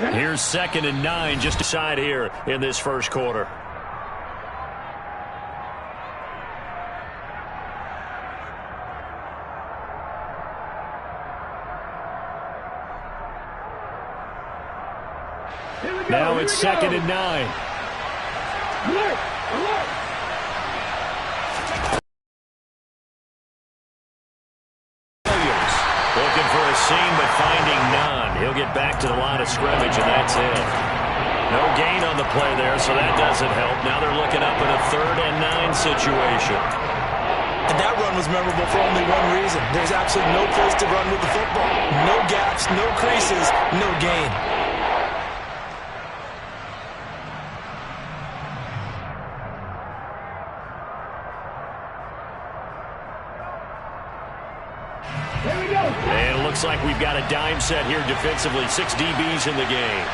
Here's 2nd and 9 just aside here in this first quarter. Now it's 2nd and 9. Alert! Alert! Williams looking for a seam but finding none. He'll get back to the line of scrimmage, and that's it. No gain on the play there, so that doesn't help. Now they're looking up in a 3rd and 9 situation. And that run was memorable for only one reason. There's absolutely no place to run with the football. No gaps, no creases, no gain. And it looks like we've got a dime set here defensively. 6 DBs in the game.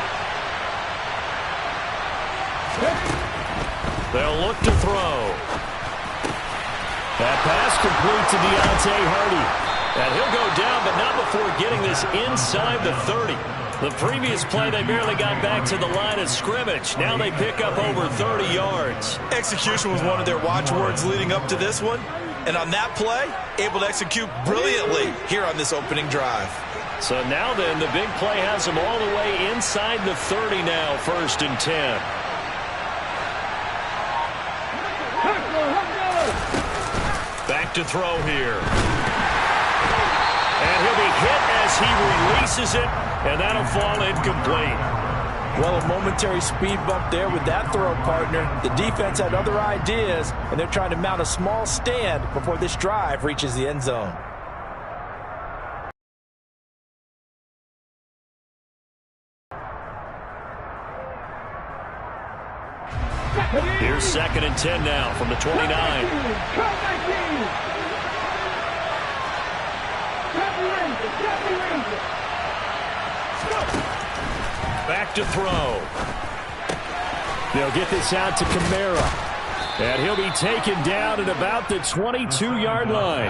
They'll look to throw. That pass complete to Deontay Hardy. And he'll go down, but not before getting this inside the 30. The previous play, they barely got back to the line of scrimmage. Now they pick up over 30 yards. Execution was one of their watchwords leading up to this one. And on that play, able to execute brilliantly here on this opening drive. So now then, the big play has them all the way inside the 30 now, 1st and 10. Back to throw here. And he'll be hit as he releases it, and that'll fall incomplete. Well, a momentary speed bump there with that throw, partner. The defense had other ideas, and they're trying to mount a small stand before this drive reaches the end zone. Here's 2nd and 10 now from the 29. Back to throw. They'll get this out to Kamara. And he'll be taken down at about the 22-yard line.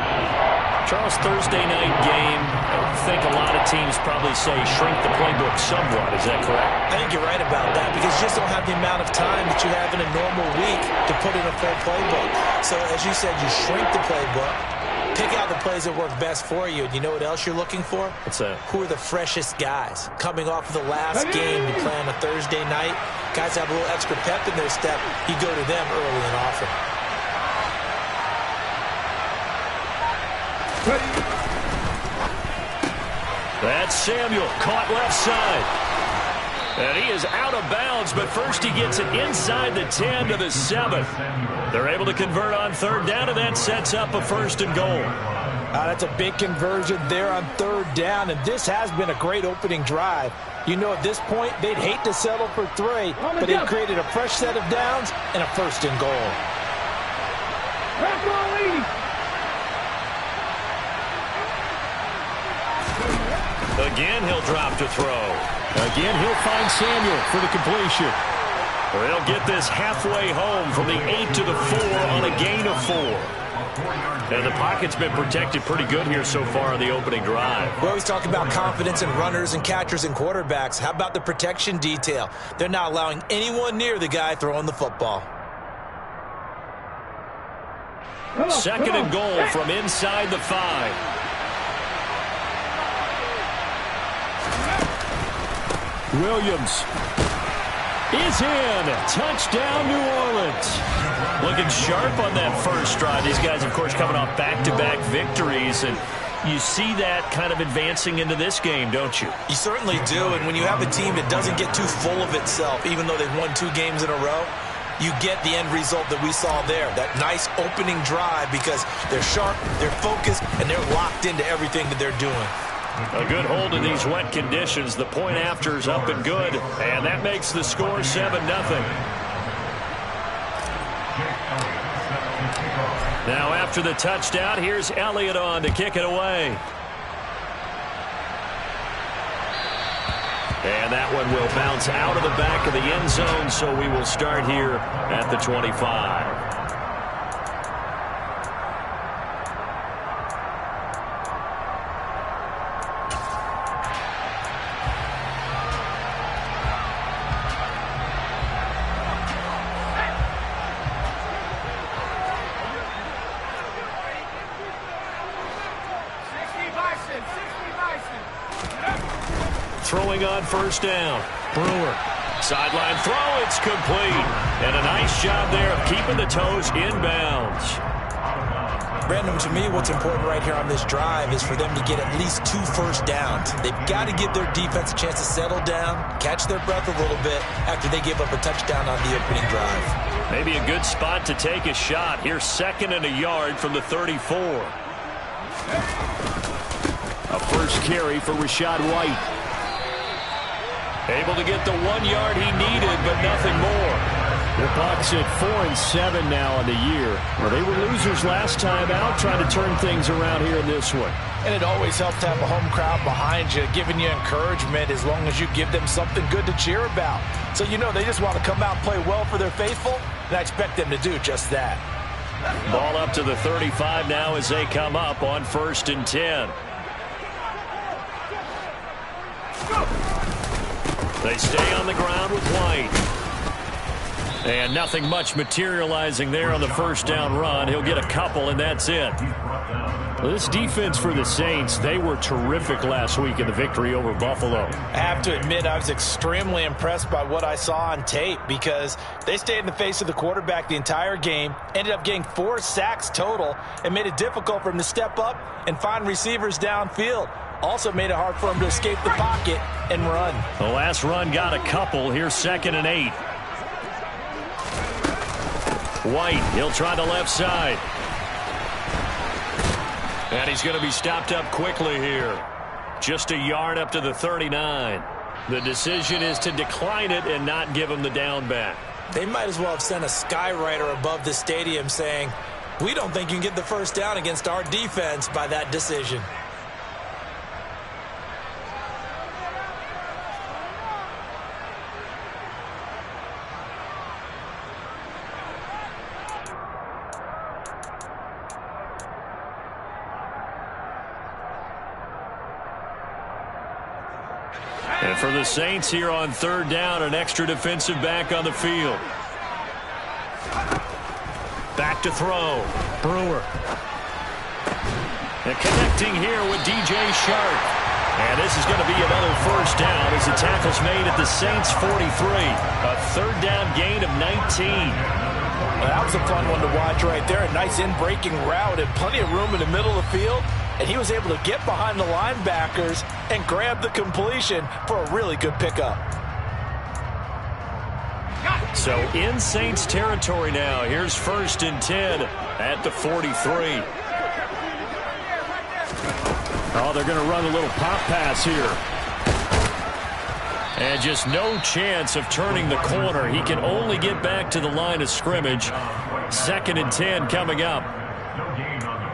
Charles, Thursday night game, I think a lot of teams probably say shrink the playbook somewhat. Is that correct? I think you're right about that because you just don't have the amount of time that you have in a normal week to put in a full playbook. So, as you said, you shrink the playbook, pick out the plays that work best for you. And you know what else you're looking for? What's that? Who are the freshest guys? Coming off of the last game, you play on a Thursday night. Guys have a little extra pep in their step. You go to them early and often. That's Samuel, caught left side. And he is out of bounds, but first he gets it inside the 10 to the 7. They're able to convert on 3rd down, and that sets up a 1st and goal. That's a big conversion there on 3rd down, and this has been a great opening drive. You know, at this point, they'd hate to settle for 3, but they've created a fresh set of downs and a 1st and goal. Again, he'll drop to throw. Again, he'll find Samuel for the completion. They'll get this halfway home from the 8 to the 4 on a gain of 4. And the pocket's been protected pretty good here so far on the opening drive. We always talk about confidence in runners and catchers and quarterbacks. How about the protection detail? They're not allowing anyone near the guy throwing the football. 2nd and goal from inside the 5. Williams is in. Touchdown, New Orleans. Looking sharp on that first drive. These guys, of course, coming off back-to-back victories, and you see that kind of advancing into this game, don't you? You certainly do, and when you have a team that doesn't get too full of itself, even though they've won 2 games in a row, you get the end result that we saw there, that nice opening drive, because they're sharp, they're focused, and they're locked into everything that they're doing. A good hold in these wet conditions. The point after is up and good, and that makes the score 7-0. Now after the touchdown, here's Elliott on to kick it away. And that one will bounce out of the back of the end zone, so we will start here at the 25. throwing on first down. Brewer. Sideline throw, it's complete. And a nice job there of keeping the toes inbounds. Brandon, to me, what's important right here on this drive is for them to get at least 2 first downs. They've got to give their defense a chance to settle down, catch their breath a little bit after they give up a touchdown on the opening drive. Maybe a good spot to take a shot. Here's 2nd and a yard from the 34. A first carry for Rachaad White. Able to get the 1 yard he needed, but nothing more. The Bucs at 4-7 now on the year. Well, they were losers last time out, trying to turn things around here in this one. And it always helps to have a home crowd behind you, giving you encouragement as long as you give them something good to cheer about. So you know they just want to come out and play well for their faithful, and I expect them to do just that. Ball up to the 35 now as they come up on 1st and 10. They stay on the ground with White. And nothing much materializing there on the first down run. He'll get a couple, and that's it. Well, this defense for the Saints, they were terrific last week in the victory over Buffalo. I have to admit, I was extremely impressed by what I saw on tape because they stayed in the face of the quarterback the entire game, ended up getting 4 sacks total, and made it difficult for him to step up and find receivers downfield. Also made it hard for him to escape the pocket and run. The last run got a couple. Here's 2nd and 8. White, he'll try the left side. And he's going to be stopped up quickly here. Just a yard up to the 39. The decision is to decline it and not give him the down back. They might as well have sent a skywriter above the stadium saying, we don't think you can get the first down against our defense by that decision. And for the Saints here on 3rd down, an extra defensive back on the field. Back to throw. Brewer. And connecting here with DJ Shark. And this is going to be another first down as the tackle's made at the Saints 43. A 3rd down gain of 19. Well, that was a fun one to watch right there. A nice in-breaking route and plenty of room in the middle of the field. And he was able to get behind the linebackers and grab the completion for a really good pickup. So in Saints territory now. Here's 1st and 10 at the 43. Oh, they're going to run a little pop pass here. And just no chance of turning the corner. He can only get back to the line of scrimmage. 2nd and 10 coming up.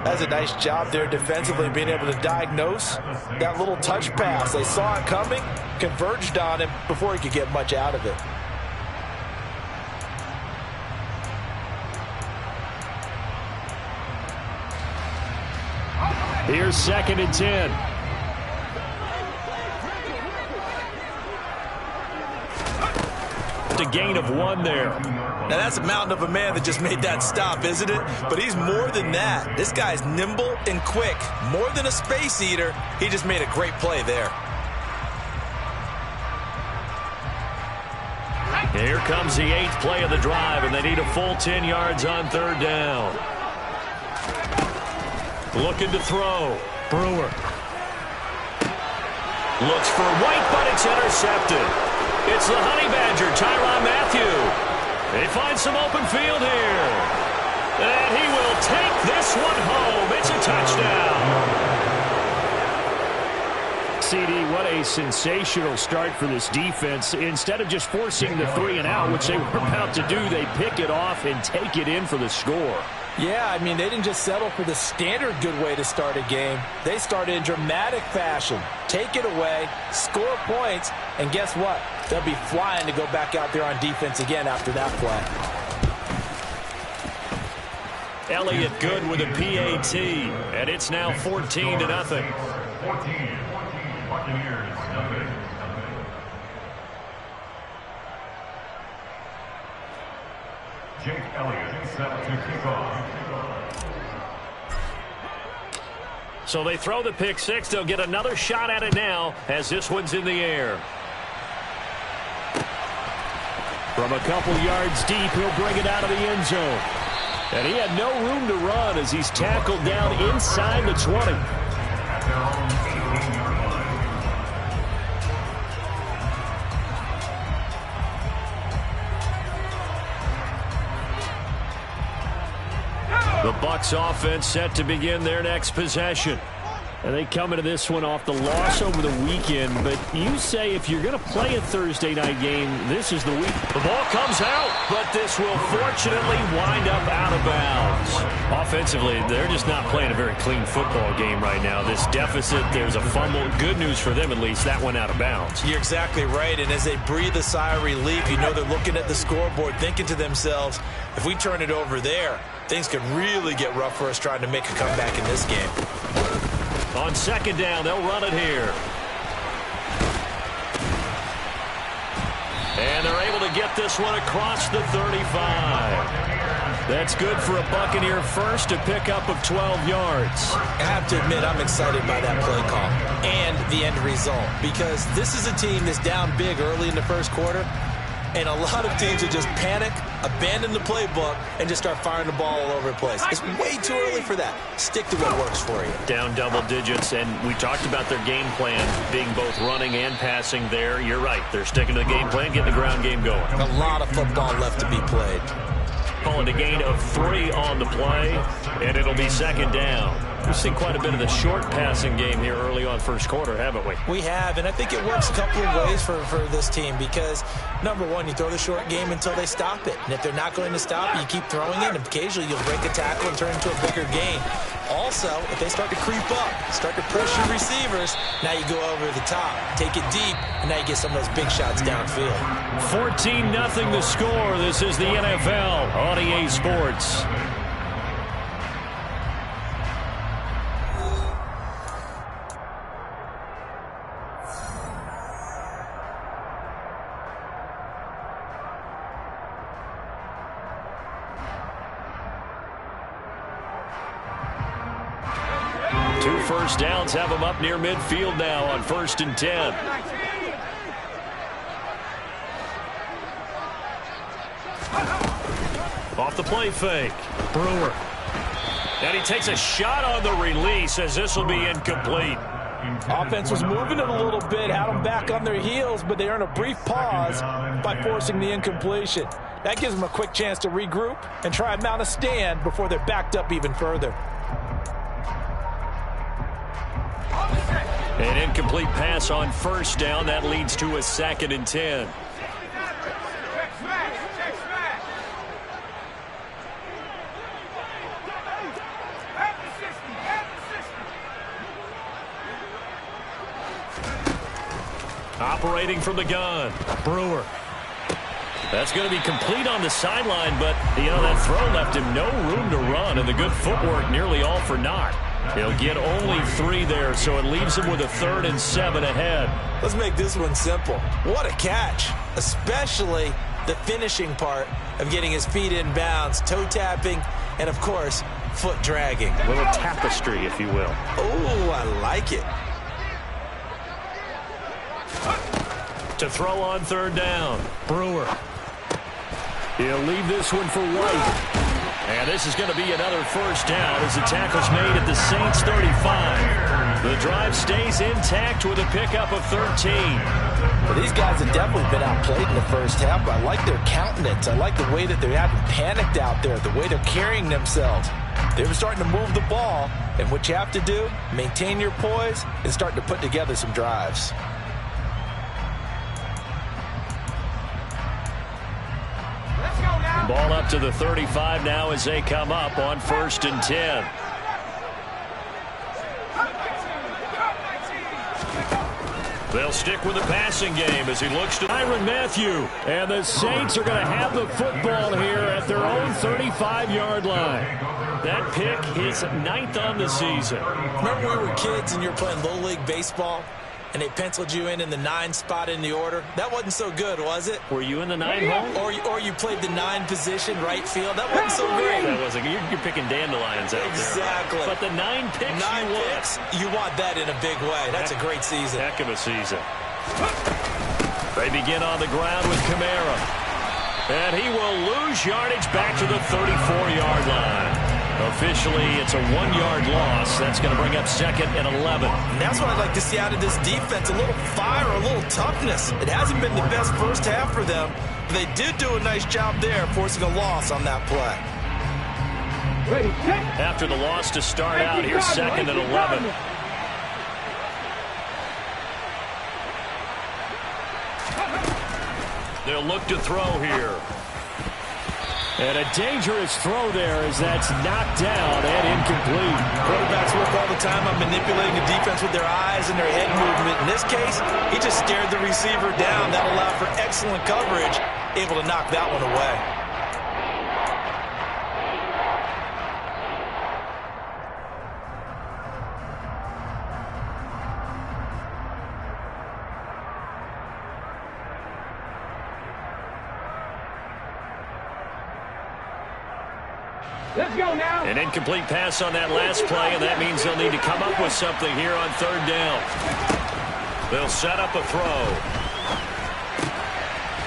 That's a nice job there defensively, being able to diagnose that little touch pass. They saw it coming, converged on him before he could get much out of it. Here's 2nd and 10. A gain of 1 there. Now that's a mountain of a man that just made that stop, isn't it? But he's more than that. This guy's nimble and quick. More than a space eater, he just made a great play there. Here comes the 8th play of the drive, and they need a full 10 yards on 3rd down. Looking to throw. Brewer. Looks for White, but it's intercepted. It's the Honey Badger, Tyrann Mathieu. They find some open field here. And he will take this one home. It's a touchdown. CD, what a sensational start for this defense. Instead of just forcing the 3 and out, which they were about to do, they pick it off and take it in for the score. Yeah, I mean, they didn't just settle for the standard good way to start a game. They started in dramatic fashion. Take it away, score points, and guess what? They'll be flying to go back out there on defense again after that play. Elliott Good with a PAT, and it's now 14-0. 14, Buccaneers, nothing. Jake Elliott set to kick off. So they throw the pick six. They'll get another shot at it now as this one's in the air. From a couple yards deep, he'll bring it out of the end zone. And he had no room to run as he's tackled down inside the 20. The Bucs offense set to begin their next possession. And they come into this one off the loss over the weekend. But you say if you're going to play a Thursday night game, this is the week. The ball comes out, but this will fortunately wind up out of bounds. Offensively, they're just not playing a very clean football game right now. This deficit, there's a fumble. Good news for them, at least. That went out of bounds. You're exactly right. And as they breathe a sigh of relief, you know they're looking at the scoreboard, thinking to themselves, if we turn it over there, things could really get rough for us trying to make a comeback in this game. On second down, they'll run it here. And they're able to get this one across the 35. That's good for a Buccaneer first, a pickup of 12 yards. I have to admit, I'm excited by that play call and the end result, because this is a team that's down big early in the first quarter, and a lot of teams will just panic, abandon the playbook, and just start firing the ball all over the place. It's way too early for that. Stick to what works for you. Down double digits, and we talked about their game plan being both running and passing there. You're right. They're sticking to the game plan, getting the ground game going. A lot of football left to be played. Calling a gain of 3 on the play, and it'll be second down. We've seen quite a bit of the short passing game here early on first quarter, haven't we? We have, and I think it works a couple of ways for this team because, number one, you throw the short game until they stop it. And if they're not going to stop it, you keep throwing it, and occasionally you'll break a tackle and turn it into a bigger gain. Also, if they start to creep up, start to push your receivers, now you go over the top, take it deep, and now you get some of those big shots downfield. 14-0 the score. This is the NFL on EA Sports. Two first downs have them up near midfield now on 1st and 10. Off the play fake. Brewer. And he takes a shot on the release as this will be incomplete. Offense was moving it a little bit, had them back on their heels, but they earn a brief pause by forcing the incompletion. That gives them a quick chance to regroup and try and mount a stand before they're backed up even further. An incomplete pass on first down. That leads to a 2nd and 10. Operating from the gun, Brewer. That's going to be complete on the sideline, but, you know, that throw left him no room to run, and the good footwork nearly all for naught. He'll get only 3 there, so it leaves him with a 3rd and 7 ahead. Let's make this one simple. What a catch, especially the finishing part of getting his feet in bounds, toe tapping, and, of course, foot dragging. A little tapestry, if you will. Oh, I like it. To throw on 3rd down, Brewer. He'll leave this one for White. And this is going to be another first down as the tackle's made at the Saints 35. The drive stays intact with a pickup of 13. Well, these guys have definitely been outplayed in the first half. I like their countenance. I like the way that they haven't panicked out there, the way they're carrying themselves. They were starting to move the ball, and what you have to do, maintain your poise and start to put together some drives. Ball up to the 35 now as they come up on 1st and 10. They'll stick with the passing game as he looks to Tyrann Mathieu. And the Saints are going to have the football here at their own 35-yard line. That pick is 9th on the season. Remember when we were kids and you were playing Little League baseball? and they penciled you in the 9 spot in the order. That wasn't so good, was it? Were you in the 9 hole? Or you played the 9 position, right field. That wasn't so great. That wasn't. You're picking dandelions out there. Exactly. But the 9 picks 9 picks, you want that in a big way. That's a great season. Heck of a season. They begin on the ground with Kamara. And he will lose yardage back to the 34-yard line. Officially, it's a 1-yard loss. That's going to bring up 2nd and 11. And that's what I'd like to see out of this defense. A little fire, a little toughness. It hasn't been the best first half for them. But they did do a nice job there, forcing a loss on that play. After the loss to start out, here's 2nd and 11. They'll look to throw here. And a dangerous throw there as that's knocked down and incomplete. Quarterbacks work all the time on manipulating the defense with their eyes and their head movement. In this case, he just stared the receiver down. That allowed for excellent coverage, able to knock that one away. Let's go now. An incomplete pass on that last play, and that means they'll need to come up with something here on 3rd down. They'll set up a throw.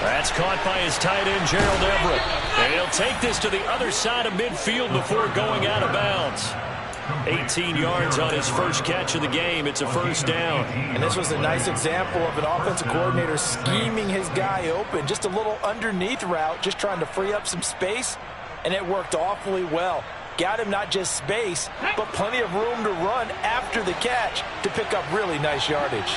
That's caught by his tight end, Gerald Everett. And he'll take this to the other side of midfield before going out of bounds. 18 yards on his first catch of the game. It's a 1st down. And this was a nice example of an offensive coordinator scheming his guy open. Just a little underneath route, just trying to free up some space. And it worked awfully well. Got him not just space, but plenty of room to run after the catch to pick up really nice yardage.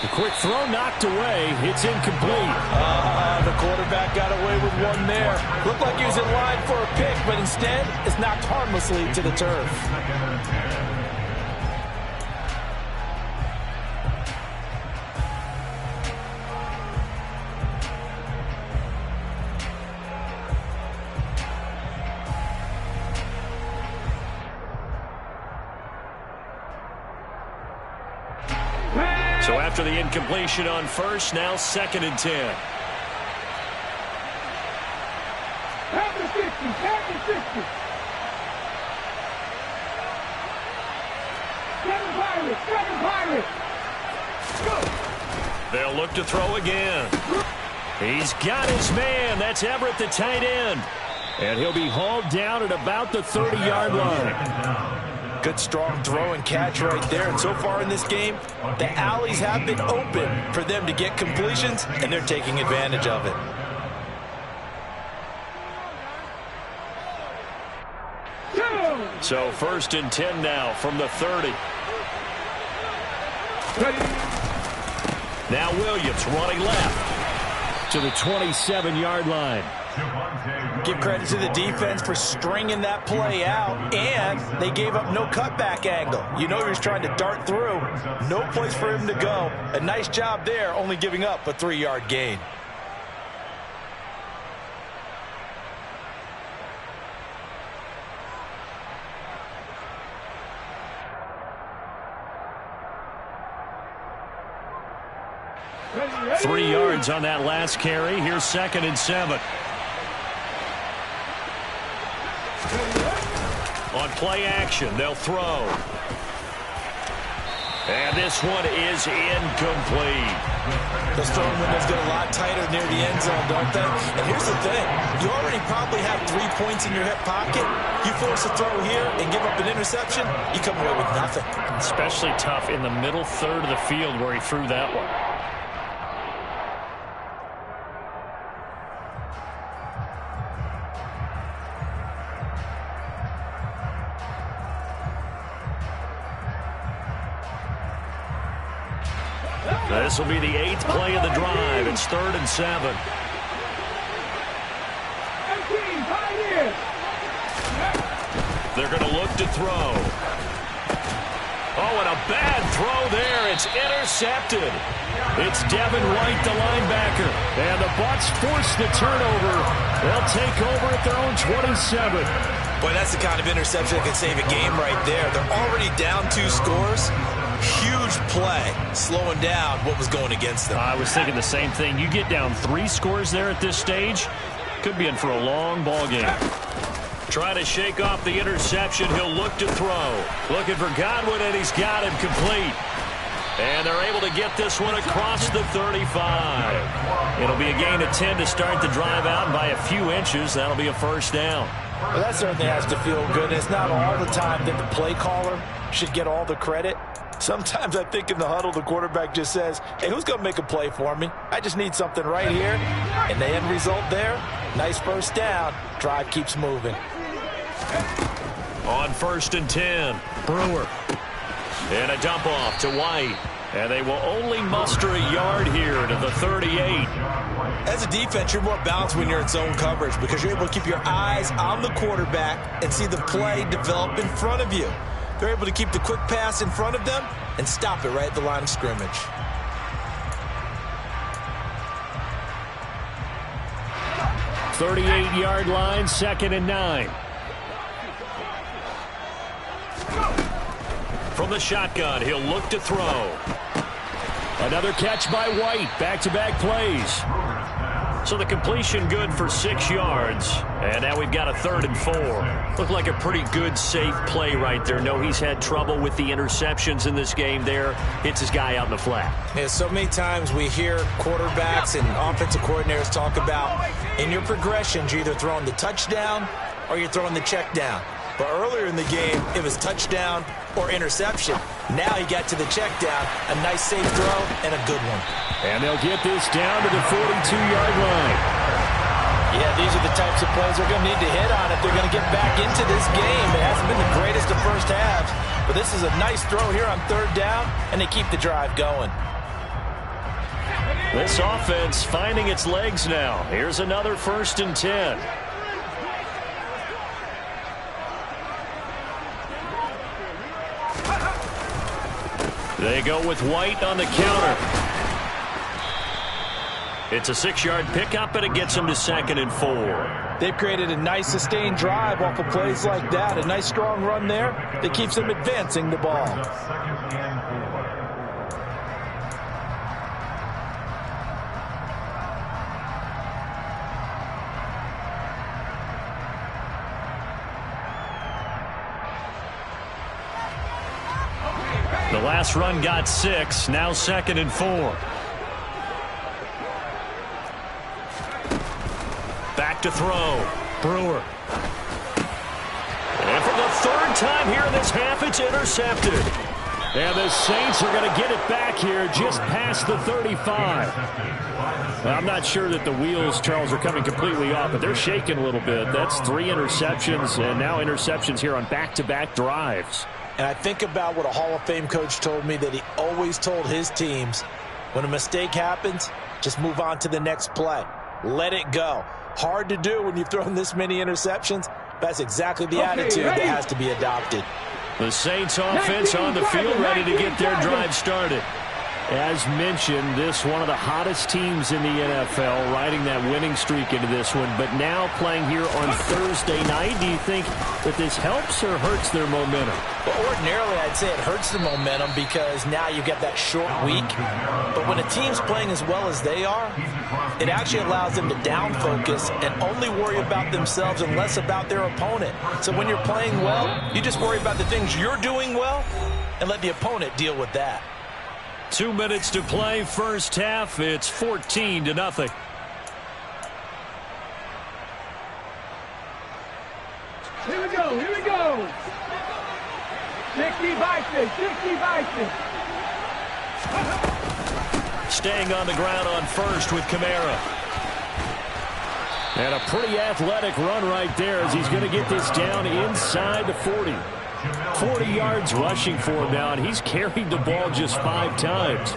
The quick throw knocked away. It's incomplete. The quarterback got away with one there. Looked like he was in line for a pick, but instead it's knocked harmlessly to the turf. So after the incompletion on 1st, now 2nd and 10. Have the 50, have the 50. Seven Pirates. Go. They'll look to throw again. He's got his man. That's Everett, the tight end. And he'll be hauled down at about the 30-yard line. Good strong throw and catch right there. And so far in this game, the alleys have been open for them to get completions, and they're taking advantage of it. So 1st and 10 now from the 30. Now Williams running left to the 27-yard line. Give credit to the defense for stringing that play out, and they gave up no cutback angle. You know he was trying to dart through. No place for him to go. A nice job there, only giving up a 3-yard gain. Ready. 3 yards on that last carry. Here's 2nd and 7. On play action, they'll throw. And this one is incomplete. Those throwing windows get a lot tighter near the end zone, don't they? And here's the thing. You already probably have 3 points in your hip pocket. You force a throw here and give up an interception, you come away with nothing. Especially tough in the middle third of the field where he threw that one. This will be the 8th play of the drive. It's 3rd and 7. They're going to look to throw. Oh, and a bad throw there. It's intercepted. It's Devin White, the linebacker. And the Bucs force the turnover. They'll take over at their own 27. Boy, that's the kind of interception that can save a game right there. They're already down 2 scores. Huge play, slowing down what was going against them. I was thinking the same thing. You get down 3 scores there at this stage, could be in for a long ball game. Trying to shake off the interception. He'll look to throw. Looking for Godwin, and he's got him complete. And they're able to get this one across the 35. It'll be a gain of 10 to start the drive out, and by a few inches, that'll be a first down. Well, that certainly has to feel good. It's not all the time that the play caller should get all the credit. Sometimes I think in the huddle, the quarterback just says, hey, who's going to make a play for me? I just need something right here. And the end result there, nice first down. Drive keeps moving. On 1st and 10, Brewer. And a dump off to White. And they will only muster a yard here to the 38. As a defense, you're more balanced when you're in zone coverage because you're able to keep your eyes on the quarterback and see the play develop in front of you. They're able to keep the quick pass in front of them and stop it right at the line of scrimmage. .38-yard line, 2nd and 9. From the shotgun, he'll look to throw. Another catch by White. Back-to-back plays. So the completion good for 6 yards. And now we've got a 3rd and 4. Looked like a pretty good, safe play right there. No, he's had trouble with the interceptions in this game there. Hits his guy out in the flat. Yeah, so many times we hear quarterbacks and offensive coordinators talk about in your progressions, you're either throwing the touchdown or you're throwing the check down. But earlier in the game, it was touchdown or interception. Now he got to the check down. A nice safe throw and a good one. And they'll get this down to the 42-yard line. Yeah, these are the types of plays they're going to need to hit on if they're going to get back into this game. It hasn't been the greatest of first halves, but this is a nice throw here on 3rd down, and they keep the drive going. This offense finding its legs now. Here's another 1st and 10. They go with White on the counter. It's a 6-yard pickup, and it gets them to 2nd and 4. They've created a nice sustained drive off of plays like that. A nice strong run there that keeps them advancing the ball. The last run got 6. Now 2nd and 4. Back to throw. Brewer. And for the 3rd time here in this half, it's intercepted. And the Saints are going to get it back here just past the 35. I'm not sure that the wheels, Charles, are coming completely off, but they're shaking a little bit. That's 3 interceptions, and now interceptions here on back-to-back drives. And I think about what a Hall of Fame coach told me that he always told his teams, when a mistake happens, just move on to the next play. Let it go. Hard to do when you've thrown this many interceptions. That's exactly the attitude that has to be adopted. The Saints offense on the field ready to get their drive started. As mentioned, this one of the hottest teams in the NFL, riding that winning streak into this one, but now playing here on Thursday night. Do you think that this helps or hurts their momentum? Well, ordinarily, I'd say it hurts the momentum because now you get that short week. But when a team's playing as well as they are, it actually allows them to down focus and only worry about themselves and less about their opponent. So when you're playing well, you just worry about the things you're doing well and let the opponent deal with that. 2 minutes to play, first half. It's 14-0. Here we go, here we go. 60 Vikings, 60 Vikings. Staying on the ground on first with Kamara. And a pretty athletic run right there as he's going to get this down inside the 40. 40 yards rushing for him now, and he's carried the ball just 5 times.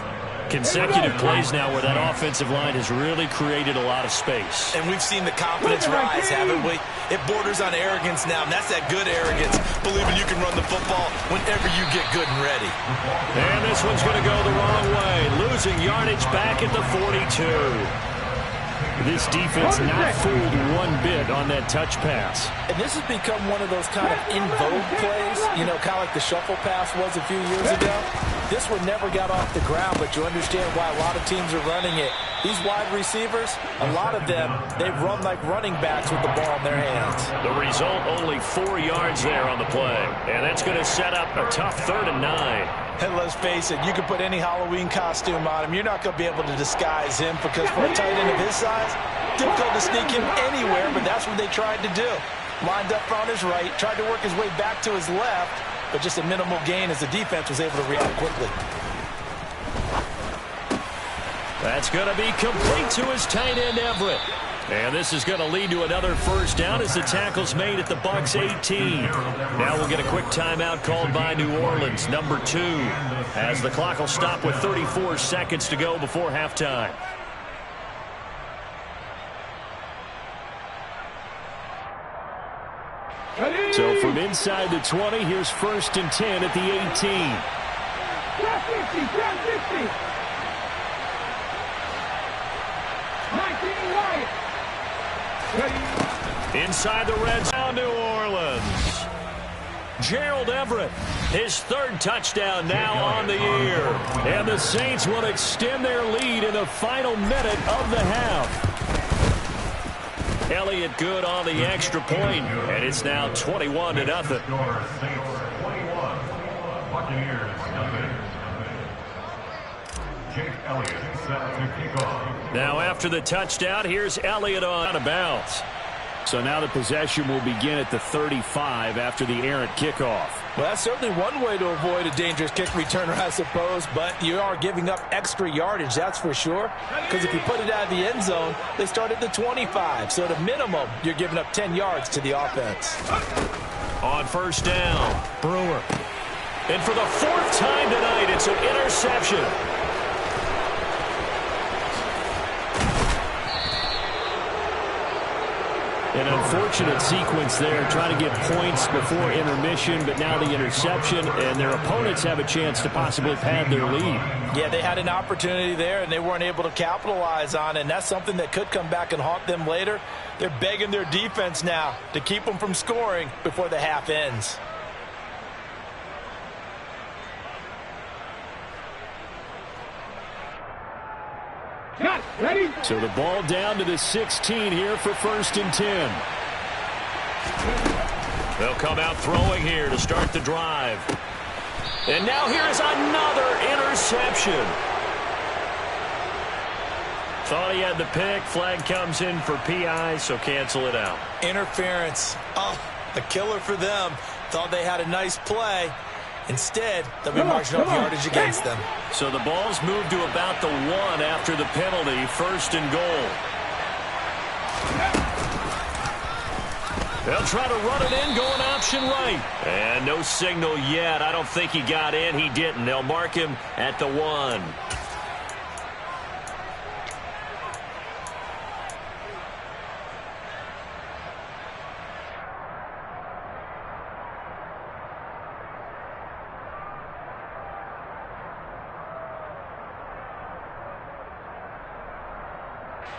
Consecutive plays now where that offensive line has really created a lot of space. And we've seen the confidence rise, haven't we? It borders on arrogance now, and that's that good arrogance, believing you can run the football whenever you get good and ready. And this one's going to go the wrong way, losing yardage back at the 42. This defense not fooled one bit on that touch pass. And this has become one of those kind of in vogue plays, you know, kind of like the shuffle pass was a few years ago. This one never got off the ground, but you understand why a lot of teams are running it. These wide receivers, a lot of them, they run like running backs with the ball in their hands. The result, only 4 yards there on the play. And that's going to set up a tough 3rd and 9. And let's face it, you can put any Halloween costume on him. You're not going to be able to disguise him because for a tight end of his size, difficult to sneak him anywhere, but that's what they tried to do. Lined up on his right, tried to work his way back to his left, but just a minimal gain as the defense was able to react quickly. That's going to be complete to his tight end, Everett. And this is going to lead to another first down as the tackle's made at the Bucs 18. Now we'll get a quick timeout called by New Orleans, number 2, as the clock will stop with 34 seconds to go before halftime. So from inside the 20, here's 1st and 10 at the 18. Drop 50, drop 50. 19 Wyatt. Inside the red zone, New Orleans. Gerald Everett, his 3rd touchdown now on the year. And the Saints will extend their lead in the final minute of the half. Elliott good on the extra point, and it's now 21-0. Now after the touchdown, here's Elliott on out of bounds. So now the possession will begin at the 35 after the errant kickoff. Well, that's certainly one way to avoid a dangerous kick returner, I suppose, but you are giving up extra yardage, that's for sure, because if you put it out of the end zone, they start at the 25. So at a minimum, you're giving up 10 yards to the offense. On first down, Brewer. And for the 4th time tonight, it's an interception. An unfortunate sequence there, trying to get points before intermission, but now the interception, and their opponents have a chance to possibly pad their lead. Yeah, they had an opportunity there, and they weren't able to capitalize on it, and that's something that could come back and haunt them later. They're begging their defense now to keep them from scoring before the half ends. Ready? So the ball down to the 16 here for 1st and 10. They'll come out throwing here to start the drive. And now here's another interception. Thought he had the pick. Flag comes in for PI, so cancel it out. Interference. Oh, a killer for them. Thought they had a nice play. Instead, they'll be marching up yardage against them. So the ball's moved to about the 1 after the penalty, 1st and goal. They'll try to run it in, going option right. And no signal yet. I don't think he got in. He didn't. They'll mark him at the 1.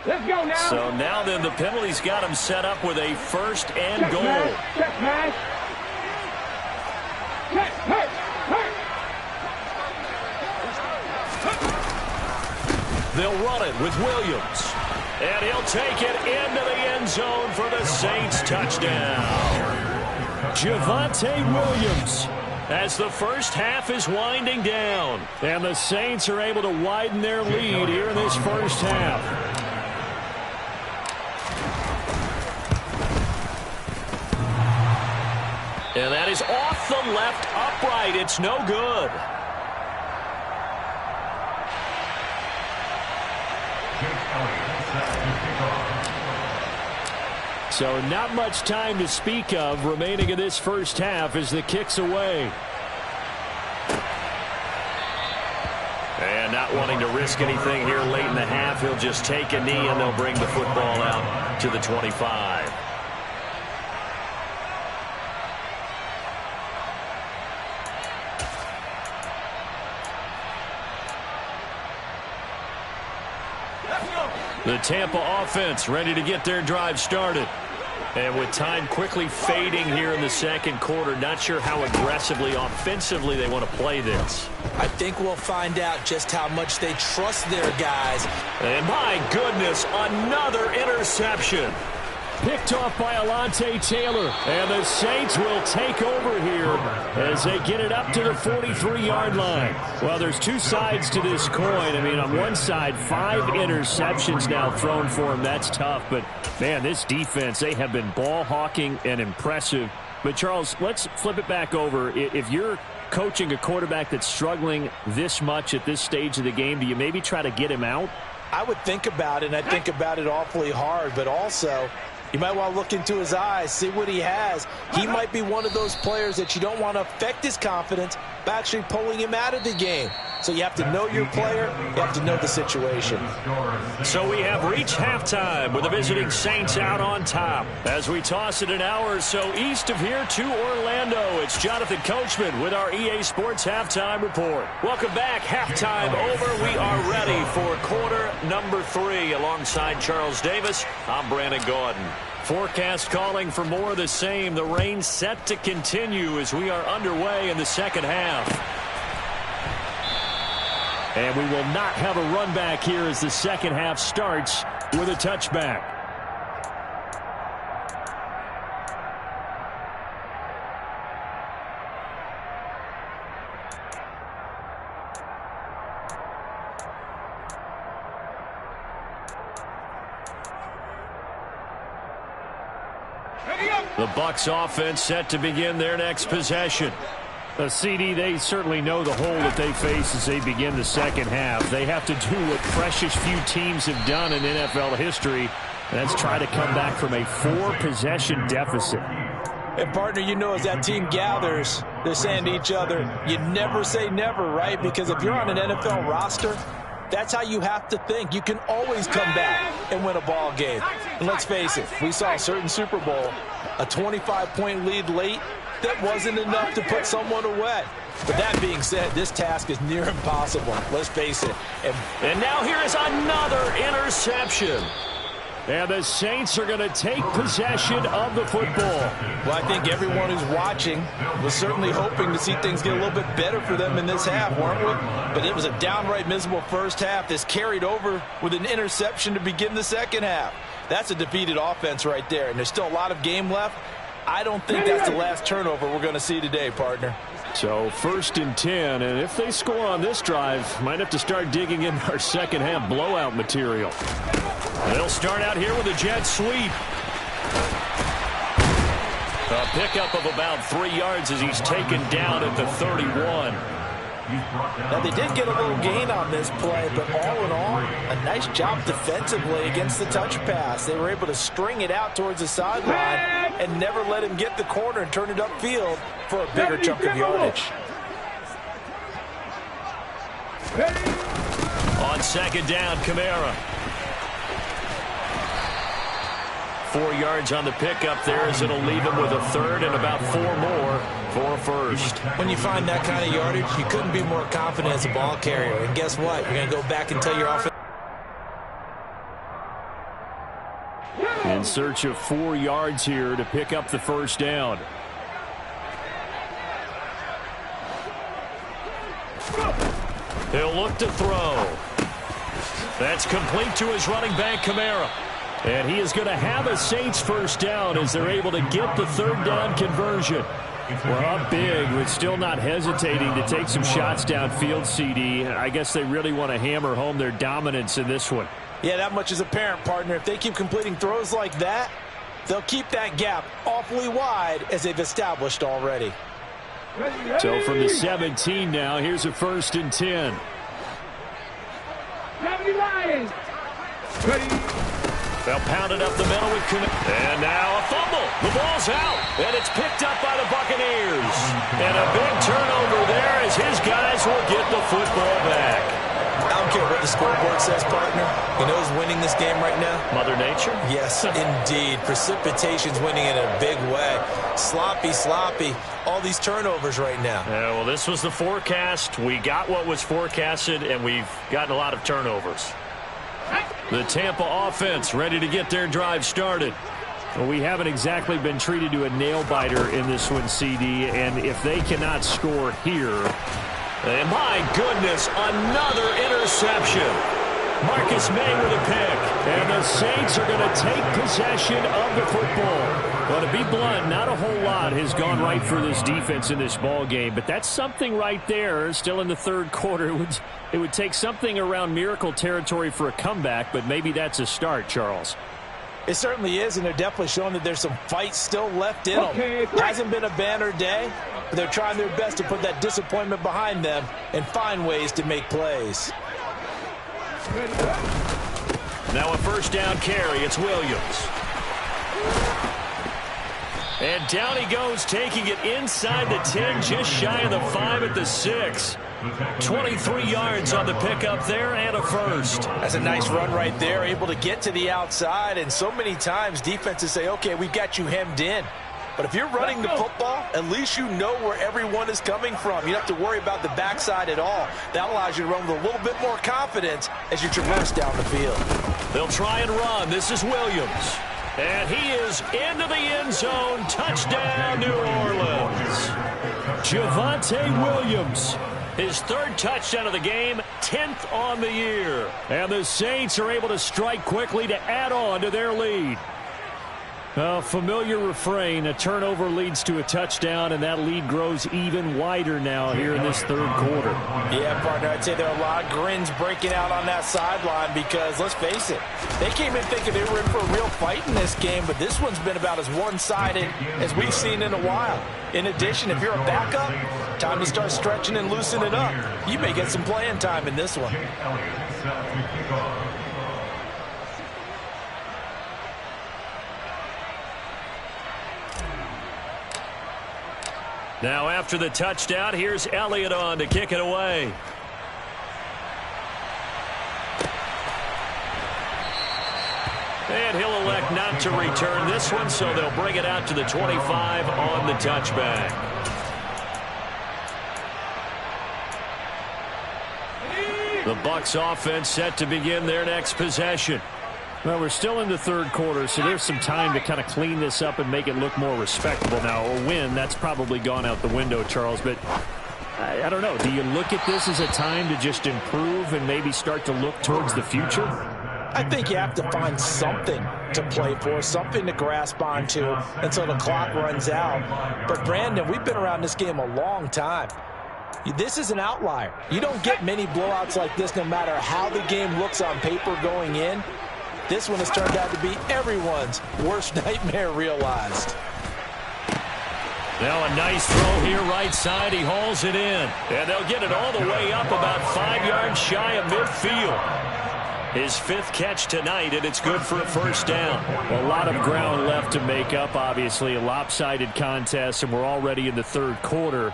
Let's go now. So now then the penalty's got him set up with a 1st and Check goal. Mash. Check Mash. Check. Hurt. They'll run it with Williams. And he'll take it into the end zone for the Saints touchdown. Javonte Williams, as the first half is winding down. And the Saints are able to widen their lead here in this first half. And that is off the left upright. It's no good. So not much time to speak of remaining in this first half as the kick's away. And not wanting to risk anything here late in the half, he'll just take a knee and they'll bring the football out to the 25. Let's go. The Tampa offense ready to get their drive started. And with time quickly fading here in the second quarter, not sure how aggressively, offensively they want to play this. I think we'll find out just how much they trust their guys. And my goodness, another interception. Picked off by Alontae Taylor. And the Saints will take over here as they get it up to the 43-yard line. Well, there's two sides to this coin. I mean, on one side, 5 interceptions now thrown for him. That's tough. But, man, this defense, they have been ball hawking and impressive. But, Charles, let's flip it back over. If you're coaching a quarterback that's struggling this much at this stage of the game, do you maybe try to get him out? I would think about it, and I think about it awfully hard. But also, you might want to look into his eyes, see what he has. He might be one of those players that you don't want to affect his confidence by actually pulling him out of the game. So you have to know your player. You have to know the situation. So we have reached halftime with the visiting Saints out on top. As we toss it an hour or so east of here to Orlando, it's Jonathan Coachman with our EA Sports Halftime Report. Welcome back. Halftime over. We are ready for quarter number 3. Alongside Charles Davis, I'm Brandon Gaudin. Forecast calling for more of the same. The rain set to continue as we are underway in the second half. And we will not have a run back here as the second half starts with a touchback. The Bucs offense set to begin their next possession. CD, they certainly know the hole that they face as they begin the second half. They have to do what precious few teams have done in NFL history, and that's try to come back from a 4-possession deficit. And, partner, you know, as that team gathers, they're saying to each other, you never say never, right? Because if you're on an NFL roster, that's how you have to think. You can always come back and win a ball game. And let's face it, we saw a certain Super Bowl, a 25-point lead late. That wasn't enough to put someone away. But that being said, this task is near impossible. Let's face it. And now here is another interception. And the Saints are going to take possession of the football. Well, I think everyone who's watching was certainly hoping to see things get a little bit better for them in this half, weren't we? But it was a downright miserable first half. This carried over with an interception to begin the second half. That's a defeated offense right there, and there's still a lot of game left. I don't think that's the last turnover we're going to see today, partner. So 1st and 10, and if they score on this drive, might have to start digging in our second half blowout material. They'll start out here with a jet sweep. A pickup of about 3 yards as he's taken down at the 31. Now, they did get a little gain on this play, but all in all, a nice job defensively against the touch pass. They were able to string it out towards the sideline and never let him get the corner and turn it upfield for a bigger chunk of yardage. On second down, Kamara. 4 yards on the pickup there as it'll leave him with a third and about 4 more for a first. When you find that kind of yardage, you couldn't be more confident as a ball carrier. And guess what? You're going to go back and tell your offense. In search of 4 yards here to pick up the first down. He'll look to throw. That's complete to his running back, Kamara. And he is going to have a Saints first down as they're able to get the third down conversion. Well, up big, but still not hesitating to take some shots downfield, CD. I guess they really want to hammer home their dominance in this one. Yeah, that much is apparent, partner. If they keep completing throws like that, they'll keep that gap awfully wide as they've established already. So from the 17 now, here's a 1st and 10. They'll pound it up the middle with Kamara. And now a fumble. The ball's out. And it's picked up by the Buccaneers. And a big turnover there as his guys will get the football back. I don't care what the scoreboard says, partner. You know who's winning this game right now? Mother Nature? Yes, indeed. Precipitation's winning in a big way. Sloppy, sloppy. All these turnovers right now. Yeah, well, this was the forecast. We got what was forecasted, and we've gotten a lot of turnovers. The Tampa offense ready to get their drive started. Well, we haven't exactly been treated to a nail-biter in this one, CD, and if they cannot score here, and my goodness, another interception. Marcus May with a pick, and the Saints are going to take possession of the football. Well, to be blunt, not a whole lot has gone right for this defense in this ball game, but that's something right there. Still in the third quarter, it would take something around miracle territory for a comeback, but maybe that's a start, Charles. It certainly is, and they're definitely showing that there's some fight still left in them. Hasn't been a banner day, but they're trying their best to put that disappointment behind them and find ways to make plays. Now a first down carry. It's Williams. And down he goes, taking it inside the 10, just shy of the 5 at the 6. 23 yards on the pickup there and a first. That's a nice run right there, able to get to the outside. And so many times defenses say, okay, we've got you hemmed in. But if you're running the football, at least you know where everyone is coming from. You don't have to worry about the backside at all. That allows you to run with a little bit more confidence as you traverse down the field. They'll try and run. This is Williams. And he is into the end zone. Touchdown, New Orleans. Javonte Williams. His third touchdown of the game, 10th on the year. And the Saints are able to strike quickly to add on to their lead. A familiar refrain, a turnover leads to a touchdown, and that lead grows even wider now here in this third quarter. Yeah, partner, I'd say there are a lot of grins breaking out on that sideline because, let's face it, they came in thinking they were in for a real fight in this game, but this one's been about as one-sided as we've seen in a while. In addition, if you're a backup, time to start stretching and loosening up. You may get some playing time in this one. Now after the touchdown, here's Elliott on to kick it away. And he'll elect not to return this one, so they'll bring it out to the 25 on the touchback. The Bucs offense set to begin their next possession. Well, we're still in the third quarter, so there's some time to kind of clean this up and make it look more respectable. Now, a win, that's probably gone out the window, Charles, but I don't know. Do you look at this as a time to just improve and maybe start to look towards the future? I think you have to find something to play for, something to grasp onto until the clock runs out. But, Brandon, we've been around this game a long time. This is an outlier. You don't get many blowouts like this no matter how the game looks on paper going in. This one has turned out to be everyone's worst nightmare realized. Now a nice throw here right side. He hauls it in. And they'll get it all the way up about 5 yards shy of midfield. His 5th catch tonight, and it's good for a first down. A lot of ground left to make up, obviously. A lopsided contest, and we're already in the third quarter.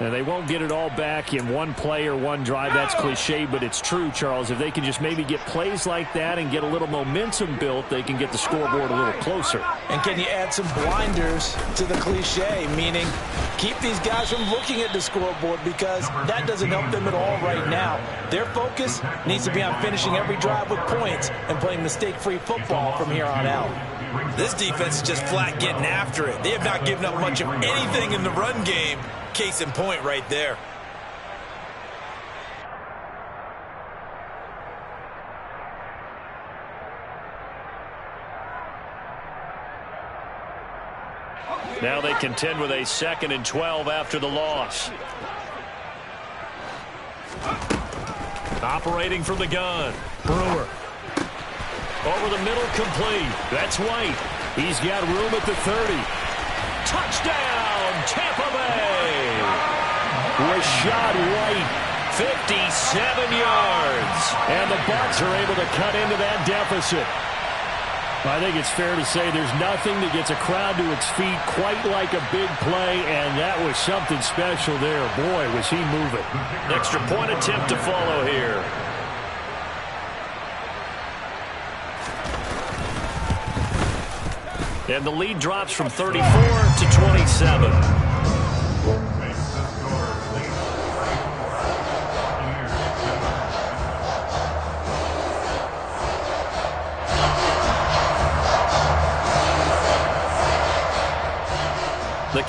And they won't get it all back in one play or one drive. That's cliche, but it's true, Charles. If they can just maybe get plays like that and get a little momentum built, they can get the scoreboard a little closer. And can you add some blinders to the cliche, meaning keep these guys from looking at the scoreboard because that doesn't help them at all right now. Their focus needs to be on finishing every drive with points and playing mistake-free football from here on out. This defense is just flat getting after it. They have not given up much of anything in the run game. Case in point right there. Now they contend with a 2nd and 12 after the loss. Operating from the gun. Brewer. Over the middle, complete. That's White. He's got room at the 30. Touchdown, Tampa Bay. Rashad White, 57 yards. And the Bucs are able to cut into that deficit. I think it's fair to say there's nothing that gets a crowd to its feet quite like a big play, and that was something special there. Boy, was he moving. Extra point attempt to follow here. And the lead drops from 34 to 27.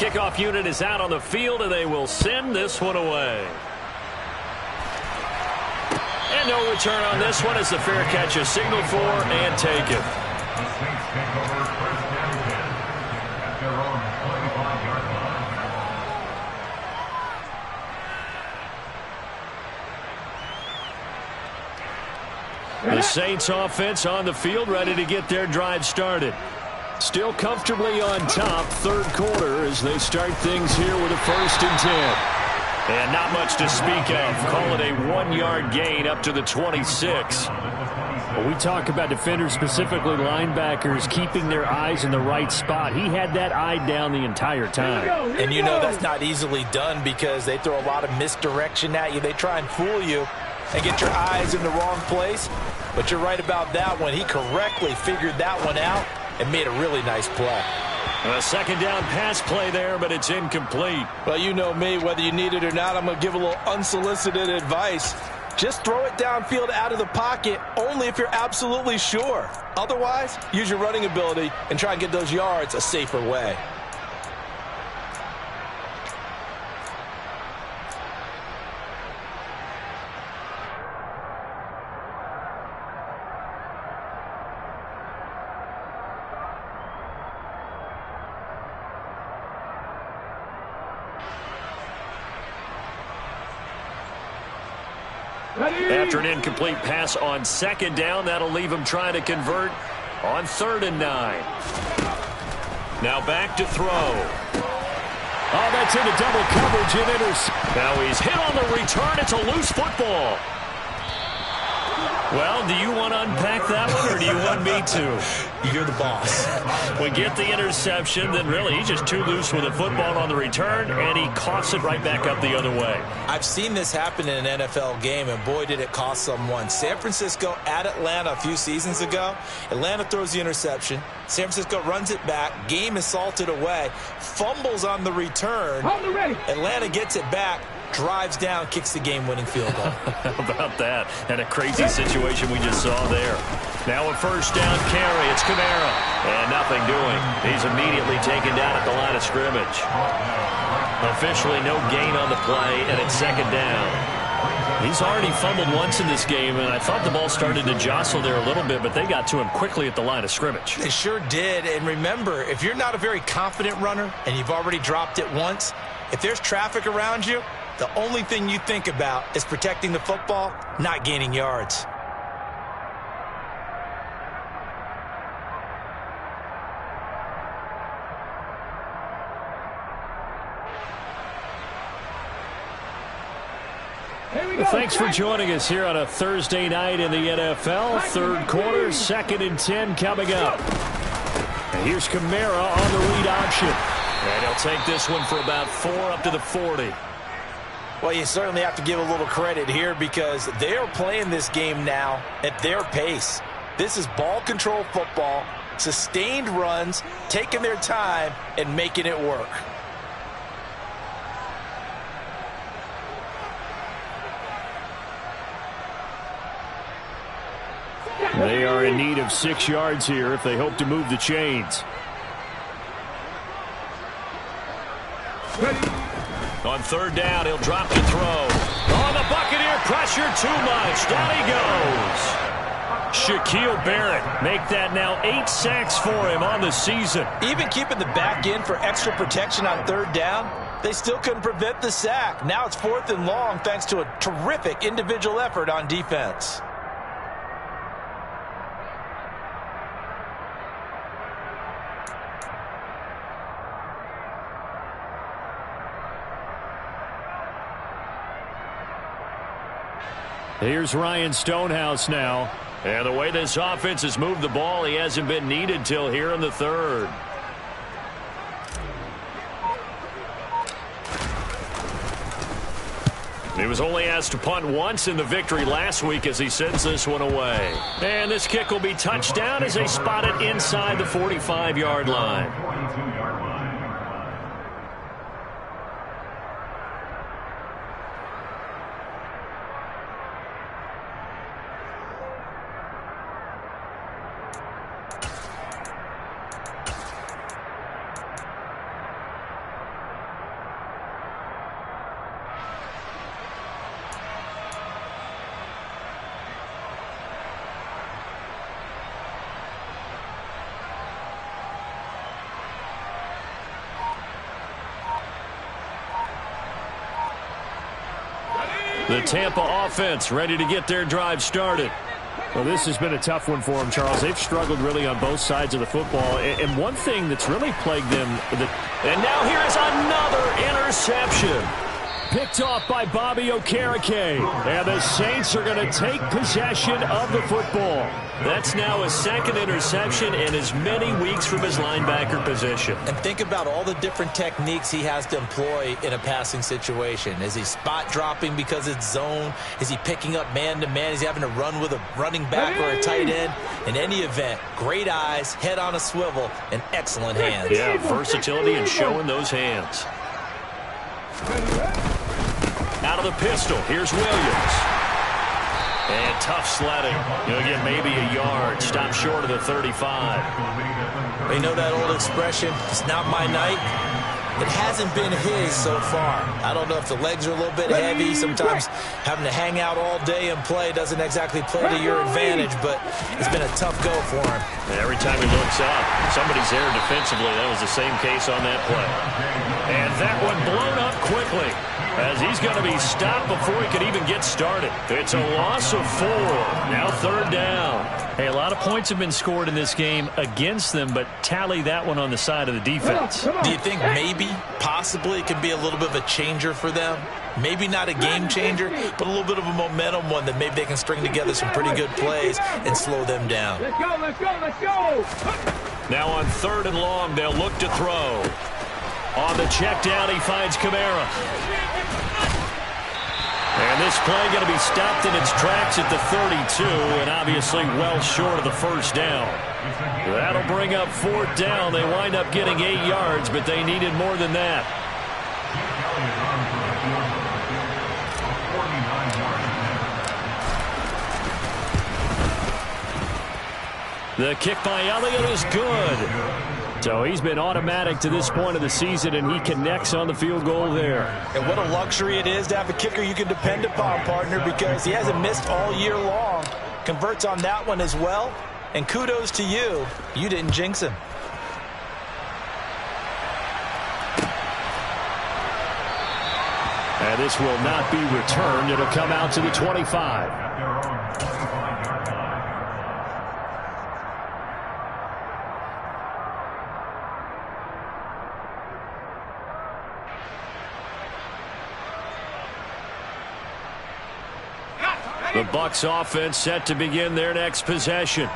Kickoff unit is out on the field, and they will send this one away. And no return on this one as the fair catch is signaled for and taken. The Saints take over first down 10 at their own 25-yard line. The Saints offense on the field, ready to get their drive started. Still comfortably on top, third quarter, as they start things here with a 1st and 10. And not much to speak of. Call it a 1-yard gain up to the 26. Well, we talk about defenders, specifically linebackers, keeping their eyes in the right spot. He had that eye down the entire time. And you know that's not easily done because they throw a lot of misdirection at you. They try and fool you and get your eyes in the wrong place. But you're right about that one. He correctly figured that one out and made a really nice play. A second down pass play there, but it's incomplete. Well, you know me, whether you need it or not, I'm going to give a little unsolicited advice. Just throw it downfield out of the pocket only if you're absolutely sure. Otherwise, use your running ability and try and get those yards a safer way. After an incomplete pass on second down, that'll leave him trying to convert on 3rd and 9. Now back to throw. Oh, that's into double coverage and Now he's hit on the return. It's a loose football. Well, do you want to unpack that one, or do you want me to? You're the boss. We get the interception, then really he's just too loose with the football on the return, and he coughs it right back up the other way. I've seen this happen in an NFL game, and boy, did it cost someone. San Francisco at Atlanta a few seasons ago. Atlanta throws the interception. San Francisco runs it back. Game is salted away. Fumbles on the return. Atlanta gets it back. Drives down, kicks the game-winning field goal. How about that? And a crazy situation we just saw there. Now a first down carry. It's Kamara. And nothing doing. He's immediately taken down at the line of scrimmage. Officially no gain on the play, and it's second down. He's already fumbled once in this game, and I thought the ball started to jostle there a little bit, but they got to him quickly at the line of scrimmage. They sure did. And remember, if you're not a very confident runner and you've already dropped it once, if there's traffic around you, the only thing you think about is protecting the football, not gaining yards. Thanks for joining us here on a Thursday night in the NFL. Third quarter, 2nd and 10 coming up. And here's Kamara on the read option. And he'll take this one for about 4 up to the 40. Well, you certainly have to give a little credit here because they are playing this game now at their pace. This is ball control football, sustained runs, taking their time, and making it work. They are in need of 6 yards here if they hope to move the chains. On 3rd down, he'll drop to throw. Oh, the Buccaneer pressure too much. Down he goes. Shaquille Barrett make that now 8 sacks for him on the season. Even keeping the back end for extra protection on 3rd down, they still couldn't prevent the sack. Now it's 4th and long thanks to a terrific individual effort on defense. Here's Ryan Stonehouse now. And the way this offense has moved the ball, he hasn't been needed till here in the 3rd. He was only asked to punt once in the victory last week as he sends this one away. And this kick will be touchdown as they spot it inside the 45-yard line. 42-yard line. The Tampa offense ready to get their drive started. Well, this has been a tough one for them, Charles. They've struggled really on both sides of the football. And one thing that's really plagued them... And now here is another interception. Picked off by Bobby Okereke. And the Saints are going to take possession of the football. That's now his second interception in as many weeks from his linebacker position. And think about all the different techniques he has to employ in a passing situation. Is he spot dropping because it's zone? Is he picking up man-to-man? Is he having to run with a running back or a tight end? In any event, great eyes, head on a swivel, and excellent hands. Yeah, versatility and showing those hands. Out of the pistol, here's Williams. And tough sledding. He'll get maybe a yard. Stop short of the 35. You know that old expression, it's not my night? It hasn't been his so far. I don't know if the legs are a little bit heavy. Sometimes having to hang out all day and play doesn't exactly play to your advantage, but it's been a tough go for him. And every time he looks up, somebody's there defensively. That was the same case on that play. And that one blown up quickly, as he's going to be stopped before he could even get started. It's a loss of 4. Now third down. Hey, a lot of points have been scored in this game against them, but tally that one on the side of the defense. Do you think maybe, possibly, it could be a little bit of a changer for them? Maybe not a game changer, but a little bit of a momentum one that maybe they can string together some pretty good plays and slow them down. Let's go, let's go, let's go. Now on third and long, they'll look to throw. On the check down, he finds Kamara. And this play going to be stopped in its tracks at the 32, and obviously well short of the first down. That'll bring up fourth down. They wind up getting 8 yards, but they needed more than that. The kick by Elliott is good. So he's been automatic to this point of the season, and he connects on the field goal there. And what a luxury it is to have a kicker you can depend upon, partner, because he hasn't missed all year long. Converts on that one as well. And kudos to you. You didn't jinx him. And this will not be returned. It'll come out to the 25. The Bucs offense set to begin their next possession.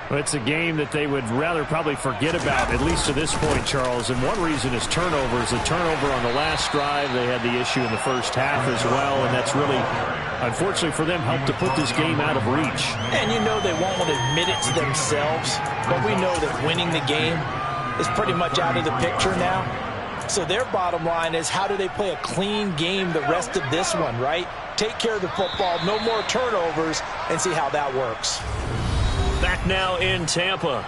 Well, it's a game that they would rather probably forget about, at least to this point, Charles. And one reason is turnovers. A turnover on the last drive. They had the issue in the first half as well, and that's really, unfortunately for them, helped to put this game out of reach. And you know they won't want to admit it to themselves, but we know that winning the game is pretty much out of the picture now. So their bottom line is, how do they play a clean game the rest of this one, right? Take care of the football, no more turnovers, and see how that works. Back now in Tampa.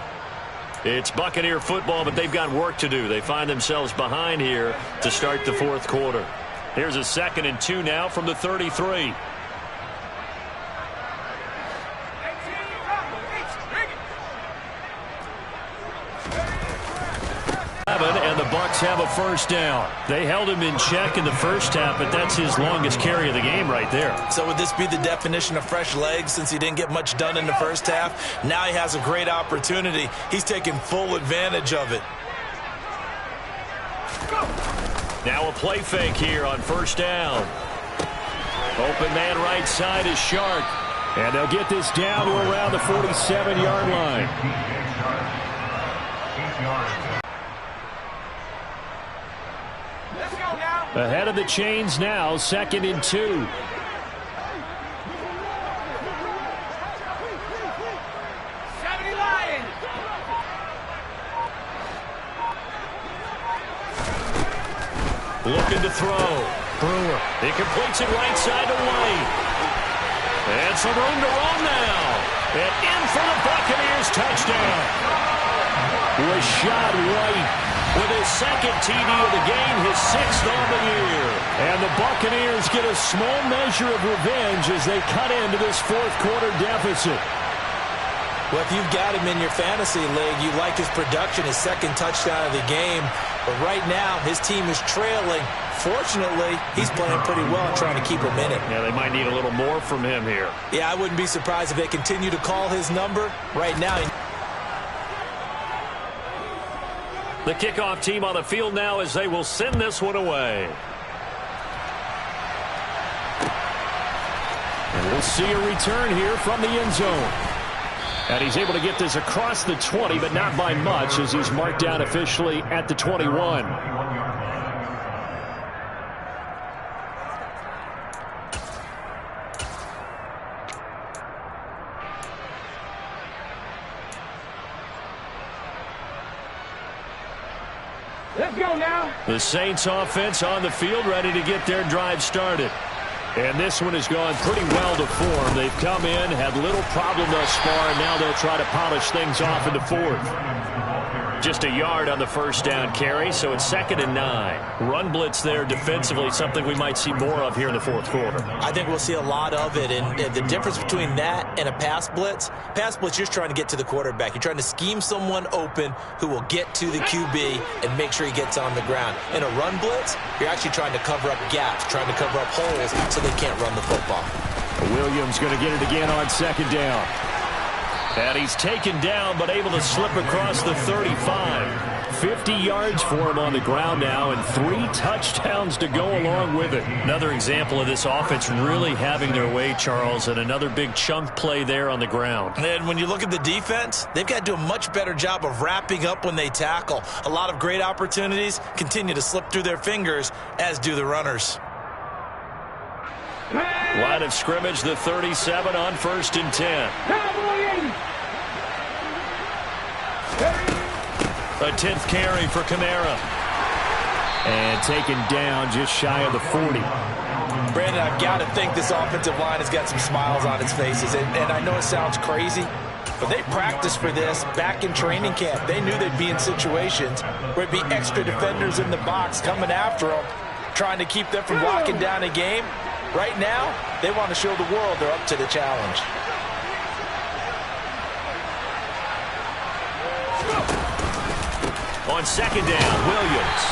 It's Buccaneer football, but they've got work to do. They find themselves behind here to start the fourth quarter. Here's a 2nd and 2 now from the 33. And the Bucs have a first down. They held him in check in the first half, but that's his longest carry of the game right there. So would this be the definition of fresh legs since he didn't get much done in the first half? Now he has a great opportunity. He's taking full advantage of it. Now a play fake here on first down. Open man right side is Shark. And they'll get this down to around the 47-yard line. Ahead of the chains now, 2nd and 2. Looking to throw. Brewer. He completes it right side to White. And some room to run now. And in for the Buccaneers touchdown. Rashad White with his 2nd TD of the game, his 6th on the year. And the Buccaneers get a small measure of revenge as they cut into this fourth quarter deficit. Well, if you've got him in your fantasy league, you like his production, his second touchdown of the game. But right now, his team is trailing. Fortunately, he's playing pretty well and trying to keep him in it. Yeah, they might need a little more from him here. Yeah, I wouldn't be surprised if they continue to call his number. Right now, the kickoff team on the field now as they will send this one away. And we'll see a return here from the end zone. And he's able to get this across the 20, but not by much as he's marked down officially at the 21. Let's go now. The Saints offense on the field, ready to get their drive started. And this one has gone pretty well to form. They've come in, had little problem thus far, and now they'll try to polish things off in the fourth. Just a yard on the first down carry, so it's 2nd and 9. Run blitz there defensively, something we might see more of here in the fourth quarter. I think we'll see a lot of it, and the difference between that and a pass blitz, you're just trying to get to the quarterback. You're trying to scheme someone open who will get to the QB and make sure he gets on the ground. In a run blitz, you're actually trying to cover up gaps, trying to cover up holes so they can't run the football. Williams going to get it again on 2nd down. And he's taken down, but able to slip across the 35. 50 yards for him on the ground now, and 3 touchdowns to go along with it. Another example of this offense really having their way, Charles, and another big chunk play there on the ground. And when you look at the defense, they've got to do a much better job of wrapping up when they tackle. A lot of great opportunities continue to slip through their fingers, as do the runners. Line of scrimmage, the 37 on 1st and 10. A 10th carry for Kamara. And taken down just shy of the 40. Brandon, I've got to think this offensive line has got some smiles on its faces. And I know it sounds crazy, but they practiced for this back in training camp. They knew they'd be in situations where there'd be extra defenders in the box coming after them, trying to keep them from locking down a game. Right now, they want to show the world they're up to the challenge. On 2nd down, Williams.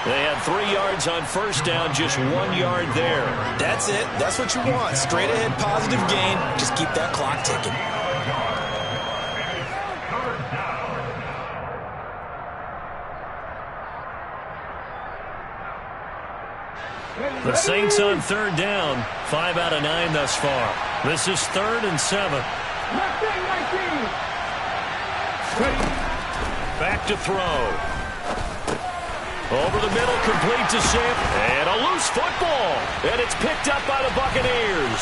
They had 3 yards on 1st down, just 1 yard there. That's it. That's what you want. Straight ahead, positive gain. Just keep that clock ticking. The Saints on 3rd down, 5 out of 9 thus far. This is 3rd and 7. Back to throw. Over the middle, complete to Sam. And a loose football. And it's picked up by the Buccaneers.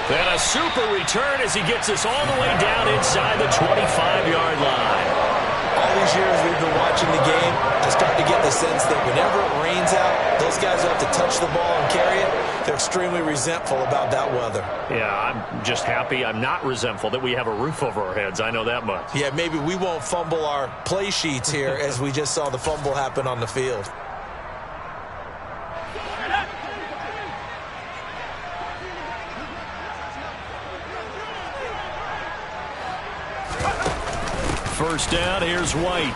And a super return as he gets us all the way down inside the 25-yard line. All these years we've been watching the game, I start to get the sense that whenever it rains out, those guys who have to touch the ball and carry it, they're extremely resentful about that weather. Yeah, I'm just happy I'm not resentful that we have a roof over our heads. I know that much. Yeah, maybe we won't fumble our play sheets here as we just saw the fumble happen on the field. First down, here's White.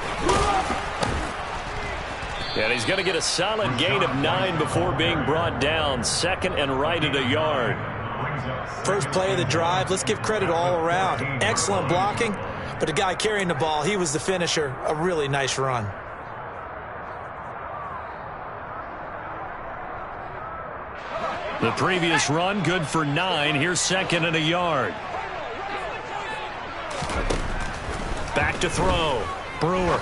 And he's going to get a solid gain of 9 before being brought down. 2nd and right at a yard. First play of the drive, let's give credit all around. Excellent blocking, but the guy carrying the ball, he was the finisher. A really nice run. The previous run, good for 9. Here's 2nd and a yard. Back to throw. Brewer.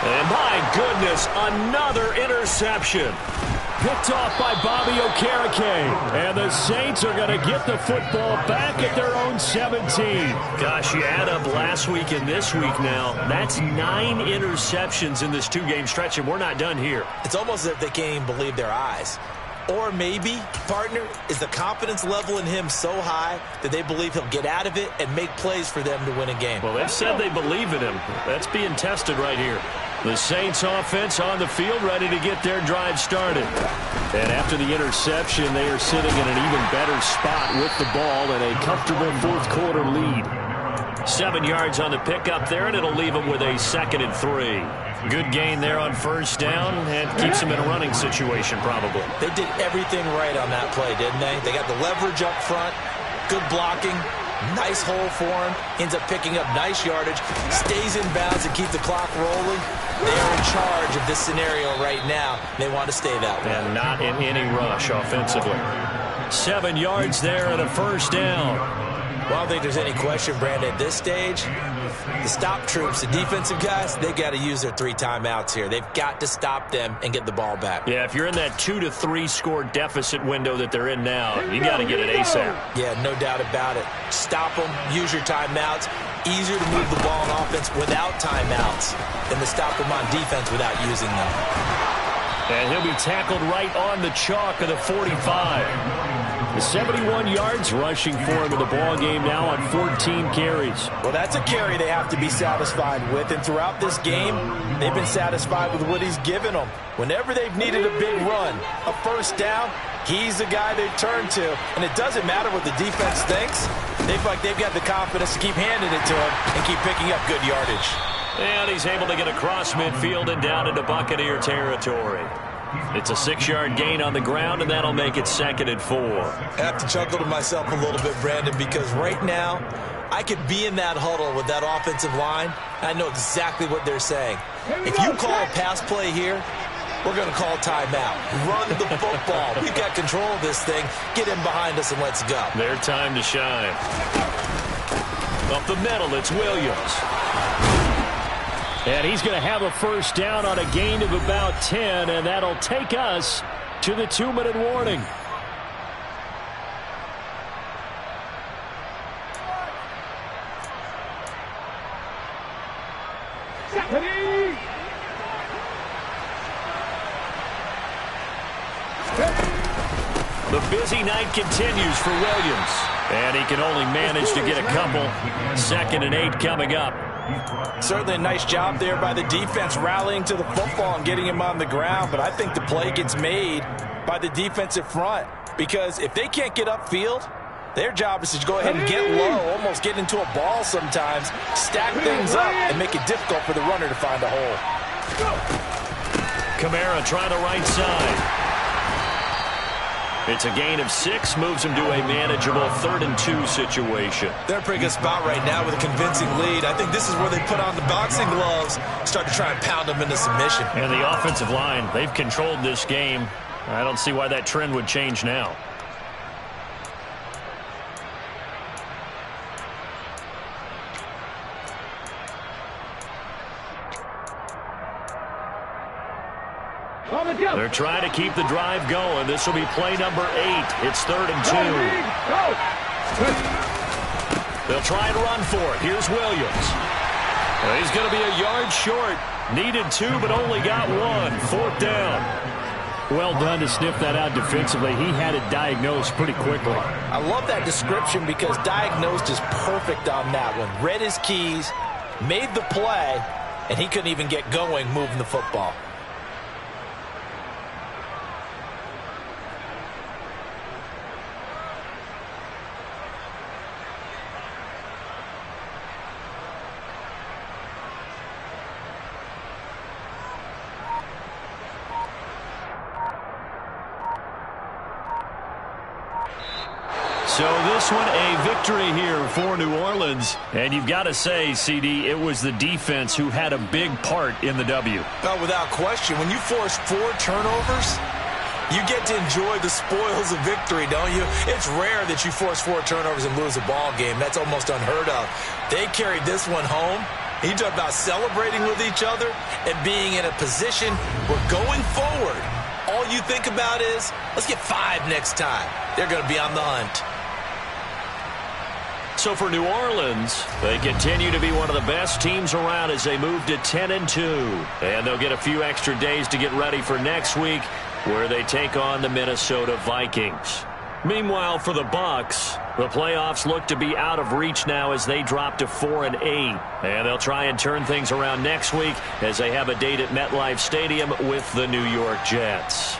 And my goodness, another interception. Picked off by Bobby Okereke. And the Saints are going to get the football back at their own 17. Gosh, you add up last week and this week now. That's 9 interceptions in this 2-game stretch, and we're not done here. It's almost as if they can't even believe their eyes. Or maybe, partner, is the confidence level in him so high that they believe he'll get out of it and make plays for them to win a game. Well, they've said they believe in him. That's being tested right here. The Saints offense on the field, ready to get their drive started. And after the interception, they are sitting in an even better spot with the ball and a comfortable fourth-quarter lead. 7 yards on the pickup there, and it'll leave them with a 2nd and 3. Good gain there on first down, and keeps them in a running situation probably. They did everything right on that play, didn't they? They got the leverage up front, good blocking, nice hole for him, ends up picking up nice yardage, stays in bounds and keep the clock rolling. They're in charge of this scenario right now. They want to stay that way. And not in any rush offensively. 7 yards there and a first down. Well, I don't think there's any question, Brandon, at this stage, the stop troops, the defensive guys, they got to use their 3 timeouts here. They've got to stop them and get the ball back. Yeah, if you're in that 2 to 3 score deficit window that they're in now, you got to get it ASAP. Yeah, no doubt about it. Stop them, use your timeouts. Easier to move the ball on offense without timeouts than to stop them on defense without using them. And he'll be tackled right on the chalk of the 45. The 71 yards rushing for him in the ball game now on 14 carries. Well, that's a carry they have to be satisfied with. And throughout this game, they've been satisfied with what he's given them. Whenever they've needed a big run, a first down, he's the guy they turn to. And it doesn't matter what the defense thinks. They feel like they've got the confidence to keep handing it to him and keep picking up good yardage. And he's able to get across midfield and down into Buccaneer territory. It's a 6-yard gain on the ground, and that'll make it 2nd and 4. I have to chuckle to myself a little bit, Brandon, because right now I could be in that huddle with that offensive line. I know exactly what they're saying. If you call a pass play here, we're going to call timeout. Run the football. We've got control of this thing. Get in behind us and let's go. Their time to shine. Up the middle, it's Williams. And he's going to have a first down on a gain of about 10, and that'll take us to the 2-minute warning. The busy night continues for Williams, and he can only manage to get a couple. 2nd and 8 coming up. Certainly a nice job there by the defense rallying to the football and getting him on the ground, but I think the play gets made by the defensive front because if they can't get upfield, their job is to go ahead and get low, almost get into a ball sometimes, stack things up, and make it difficult for the runner to find a hole. Kamara trying the right side. It's a gain of 6, moves him to a manageable 3rd and 2 situation. They're in a pretty good spot right now with a convincing lead. I think this is where they put on the boxing gloves, start to try and pound them into submission. And the offensive line, they've controlled this game. I don't see why that trend would change now. They're trying to keep the drive going. This will be play number 8. It's 3rd and 2. They'll try and run for it. Here's Williams. He's going to be a yard short. Needed 2, but only got 1. 4th down. Well done to sniff that out defensively. He had it diagnosed pretty quickly. I love that description because diagnosed is perfect on that one. Read his keys, made the play, and he couldn't even get going moving the football. So this one a victory here for New Orleans. And you've got to say, CD, it was the defense who had a big part in the W. Oh, without question. When you force 4 turnovers, you get to enjoy the spoils of victory, don't you? It's rare that you force 4 turnovers and lose a ball game. That's almost unheard of. They carried this one home. You talk about celebrating with each other and being in a position where going forward, all you think about is, let's get 5 next time. They're going to be on the hunt. So for New Orleans, they continue to be one of the best teams around as they move to 10-2. And they'll get a few extra days to get ready for next week, where they take on the Minnesota Vikings. Meanwhile, for the Bucs, The playoffs look to be out of reach now as they drop to 4-8. And they'll try and turn things around next week as they have a date at MetLife Stadium with the New York Jets.